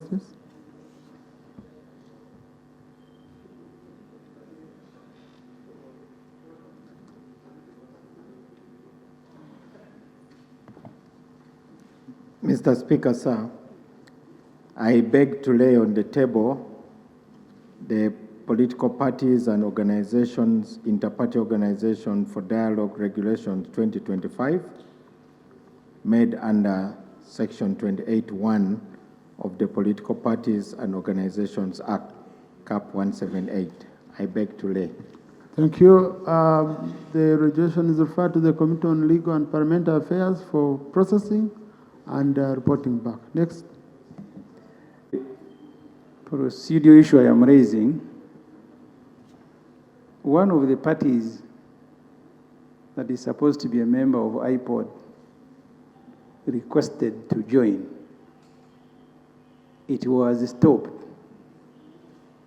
Mr. Speaker, sir, I beg to lay on the table the political parties and organizations, inter-party organization for dialogue regulations 2025, made under section 28(1) of the Political Parties and Organizations Act, Cap 178. I beg to lay. Thank you. The resolution is referred to the Committee on Legal and Parliamentary Affairs for processing and reporting back. Next. Procedural issue I am raising. One of the parties that is supposed to be a member of IPOD requested to join. It was stopped.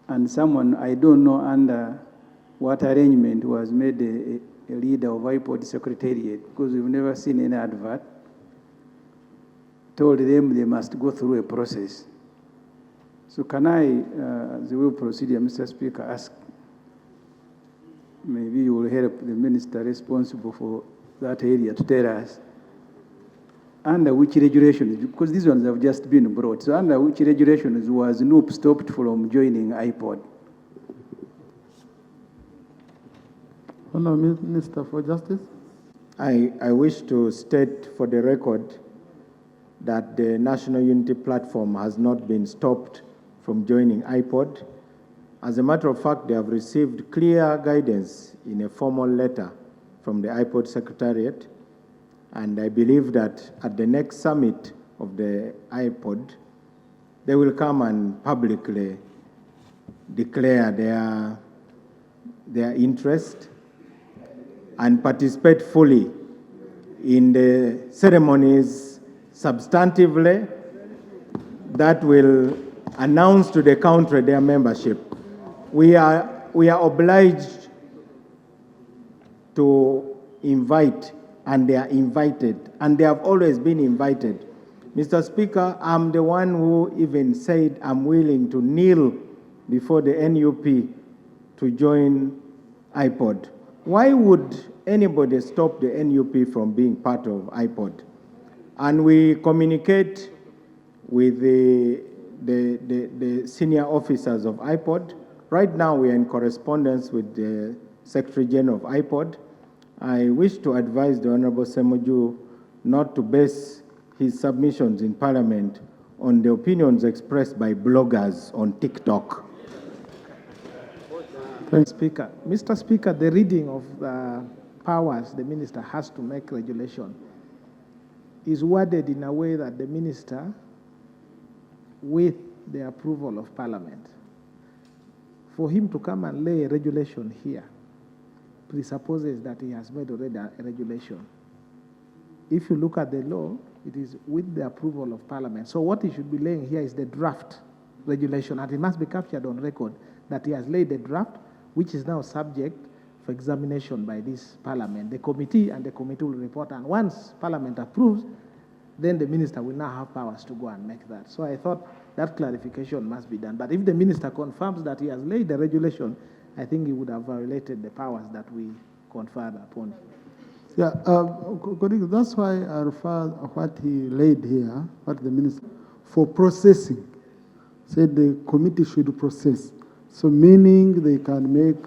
And someone, I don't know under what arrangement, was made a leader of IPOD Secretariat, because we've never seen any advert, told them they must go through a process. So can I, as we will proceed, Mr. Speaker, ask, maybe you will help the minister responsible for that area to tell us under which regulations, because these ones have just been brought, so under which regulations was NuP stopped from joining IPOD? Honourable Minister for Justice. I wish to state for the record that the National Unity Platform has not been stopped from joining IPOD. As a matter of fact, they have received clear guidance in a formal letter from the IPOD Secretariat, and I believe that at the next summit of the IPOD, they will come and publicly declare their interest and participate fully in the ceremonies substantively that will announce to the country their membership. We are obliged to invite, and they are invited, and they have always been invited. Mr. Speaker, I'm the one who even said I'm willing to kneel before the NUP to join IPOD. Why would anybody stop the NUP from being part of IPOD? And we communicate with the senior officers of IPOD. Right now, we are in correspondence with the Secretary General of IPOD. I wish to advise the Honorable Ssemujju not to base his submissions in Parliament on the opinions expressed by bloggers on TikTok. Speaker. Mr. Speaker, the reading of the powers the minister has to make regulation is worded in a way that the minister, with the approval of Parliament, for him to come and lay a regulation here presupposes that he has made already a regulation. If you look at the law, it is with the approval of Parliament. So what he should be laying here is the draft regulation, and it must be captured on record that he has laid a draft, which is now subject for examination by this Parliament, the committee, and the committee will report. And once Parliament approves, then the minister will now have powers to go and make that. So I thought that clarification must be done. But if the minister confirms that he has laid the regulation, I think he would have violated the powers that we conferred upon him. Yeah, that's why I refer what he laid here, what the minister, for processing, said the committee should process. So meaning they can make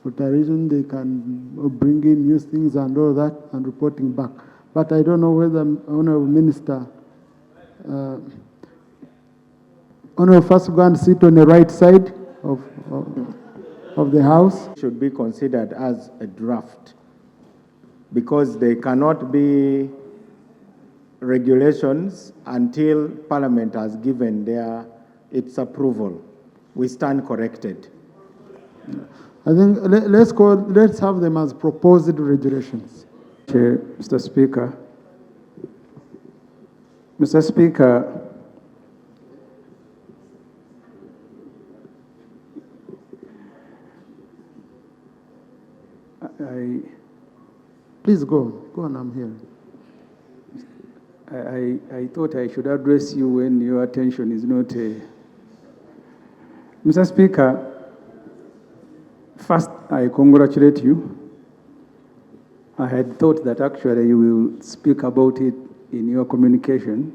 alteration, they can bring in new things and all that and reporting back. But I don't know whether Honourable Minister, Honourable first go and sit on the right side of the House. Should be considered as a draft because they cannot be regulations until Parliament has given its approval. We stand corrected. I think let's have them as proposed regulations. Mr. Speaker. Mr. Speaker, Please go on, I'm here. I thought I should address you when your attention is not. Mr. Speaker, first, I congratulate you. I had thought that actually you will speak about it in your communication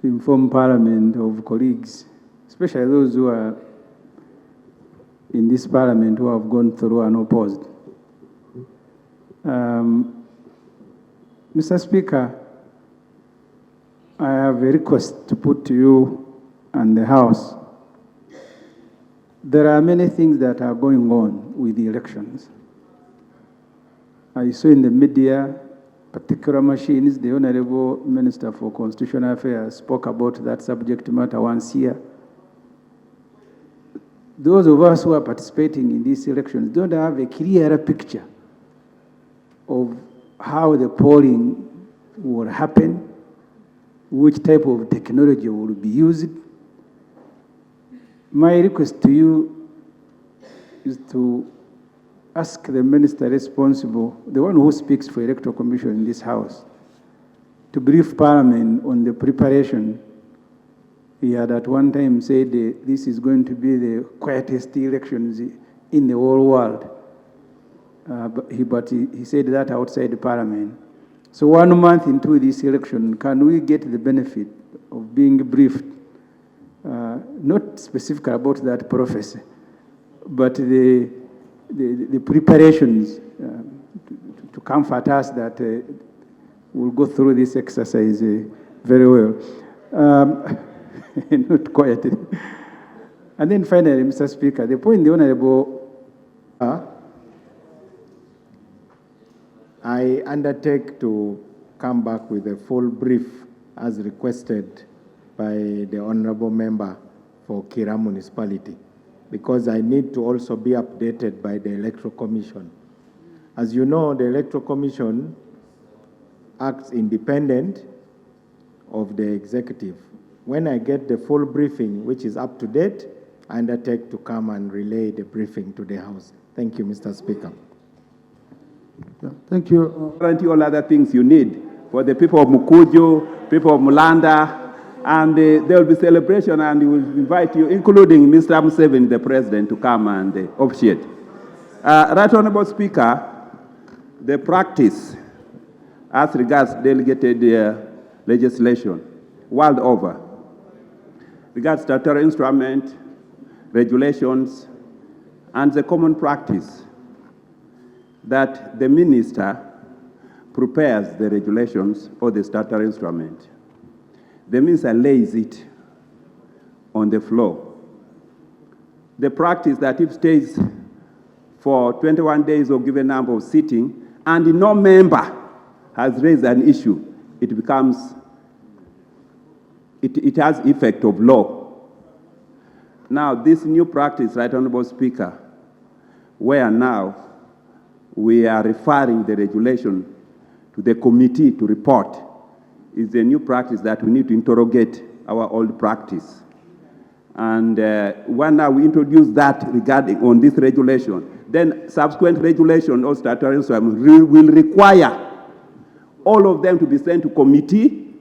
to inform Parliament of colleagues, especially those who are in this Parliament who have gone through unopposed. Mr. Speaker, I have a request to put to you and the House. There are many things that are going on with the elections. I saw in the media particular machines. The Honorable Minister for Constitutional Affairs spoke about that subject matter once here. Those of us who are participating in these elections don't have a clearer picture of how the polling will happen, which type of technology will be used. My request to you is to ask the minister responsible, the one who speaks for Electoral Commission in this House, to brief Parliament on the preparation. He had at one time said this is going to be the quietest elections in the whole world. But he said that outside the Parliament. So 1 month into this election, can we get the benefit of being briefed, not specifically about that prophecy, but the preparations to comfort us that we'll go through this exercise very well. Not quiet. And then finally, Mr. Speaker, the point the Honorable... I undertake to come back with a full brief as requested by the Honorable Member for Kira Municipality, because I need to also be updated by the Electoral Commission. As you know, the Electoral Commission acts independent of the executive. When I get the full briefing, which is up to date, I undertake to come and relay the briefing to the House. Thank you, Mr. Speaker. Yeah, thank you. Guarantee all other things you need for the people of Mukuju, people of Mulanda, and there will be celebration, and we will invite you, including Mr. Museveni, the president, to come and officiate. Right Honorable Speaker, the practice as regards delegated legislation world over, regards statutory instrument, regulations, and the common practice that the minister prepares the regulations or the statutory instrument. The minister lays it on the floor. The practice that if stays for 21 days or given number of sitting and no member has raised an issue, it becomes, it has effect of law. Now, this new practice, Right Honorable Speaker, where now we are referring the regulation to the committee to report, is a new practice that we need to interrogate our old practice. And when now we introduce that regarding on this regulation, then subsequent regulation or statutory will require all of them to be sent to committee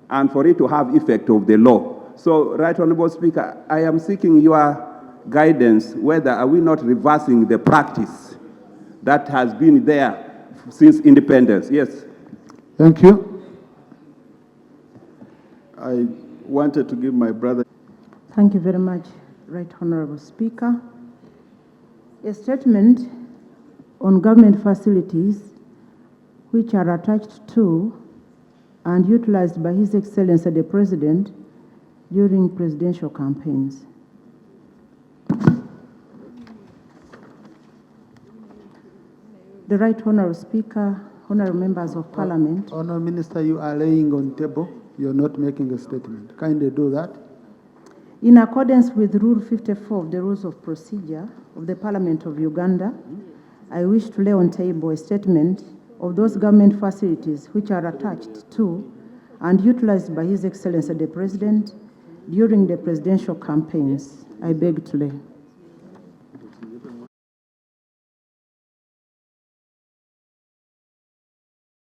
and for it to have effect of the law. So, Right Honorable Speaker, I am seeking your guidance whether are we not reversing the practice that has been there since independence. Yes. Thank you. I wanted to give my brother... Thank you very much, Right Honorable Speaker. A statement on government facilities which are attached to and utilized by His Excellency the President during presidential campaigns. The Right Honorable Speaker, Honorable Members of Parliament. Honorable Minister, you are laying on table. You're not making a statement. Kindly do that. In accordance with Rule 54 of the Rules of Procedure of the Parliament of Uganda, I wish to lay on table a statement of those government facilities which are attached to and utilized by His Excellency the President during the presidential campaigns. I beg to lay.